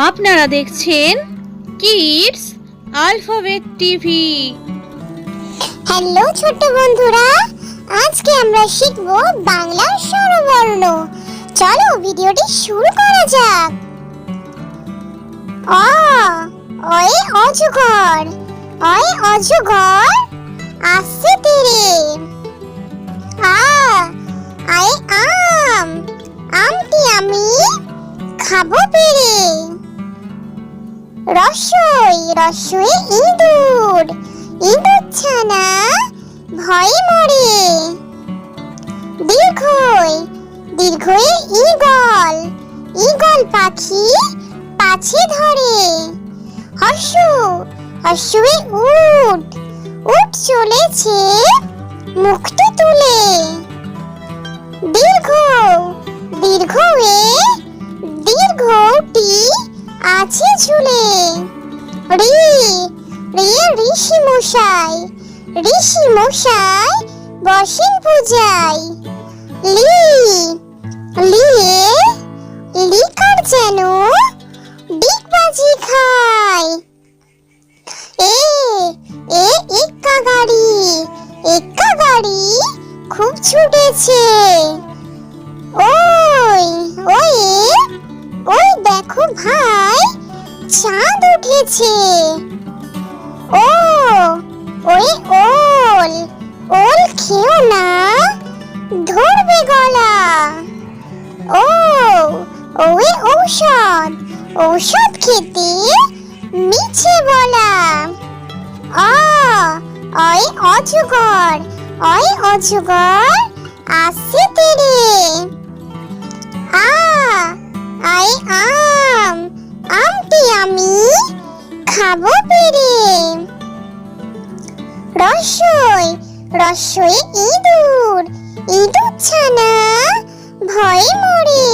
আপনারা দেখছেন kids alphabet TV. Hello ছোট বন্ধুরা, আজকে আমরা শিখব বাংলার স্বরবর্ণ। চলো ভিডিওটি শুরু করা যাক। অ অয়ে অজগর, অয়ে অজগর আসছে তীরে। আ আয়ে আম, আমটি আমি খাবো পেরে। রসই রসয়ে ইঁদুর, ইঁদুর ছানা ভয়ে মরে। দীর্ঘই দীর্ঘয়ে ঈগল, ঈগল পাখি পাছে ধরে। হর্ষ হর্ষয়ে উট, উট চলেছে মুখটি তুলে। দীর্ঘ দীর্ঘয়ে দীর্ঘটি আছে ঝুলে। রি রিয়ে ঋষি মশাই, ঋষি মশাই বসেন পূজায়। লি লিয়ে লিকার যেন ডিগবাজি খায়। এ এ এক্কা গাড়ি, এক্কা গাড়ি খুব ছুটেছে। ওই ওই ওই দেখো ভাই চাঁদ উঠেছে। ও ওই ওল, ওল খেও না ধরবে গলা। ও ওই ঔষধ, ঔষধ খেতে মিছে বলা। অ অয় অজগর, অয় অজগর আসছে তীরে। আ আয়ে আম, আমটি আমি খাবো পেরে। রসই রসয়ে ইঁদুর, ইঁদুর ছানা ভয়ে মরে।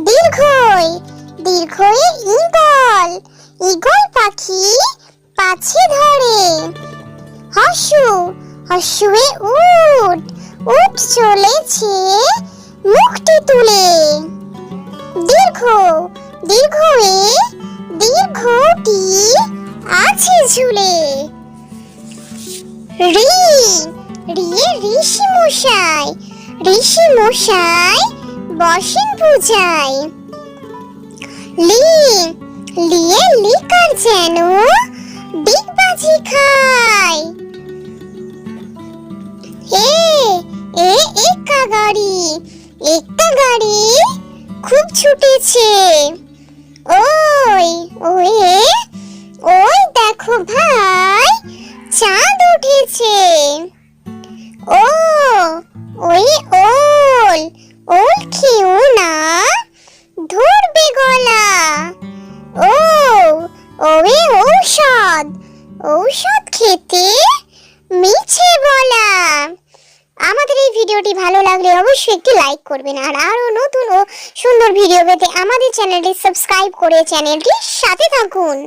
দীর্ঘই দীর্ঘয়ে ঈগল, ঈগল পাখি পাছে ধরে। হর্ষ হর্ষয়ে উট, উট চলেছে মুখটি তুলে। দীর্ঘ দীর্ঘয়ে দীর্ঘটি আছে ঝুলে। রি রিয়ে ঋষি মশাই, ঋষি মশাই বসেন পূজায়। লি লিয়ে লিকার যেন ডিগবাজি খায়। এ এ এক্কা গাড়ি, এক্কা গাড়ি খুব ছুটেছে। ওই ওই ওই দেখো ভাই চাঁদ উঠেছে। ও ওই ওল, ওল খেও না ধরবে গলা। ও ওই ঔষধ, ঔষধ খেতে মিছে বলা। আমাদের এই ভিডিওটি ভালো লাগলে অবশ্যই একটি লাইক করবেন, আর আরো নতুন ও সুন্দর ভিডিও পেতে আমাদের চ্যানেলটি সাবস্ক্রাইব করে চ্যানেলটির সাথে থাকুন।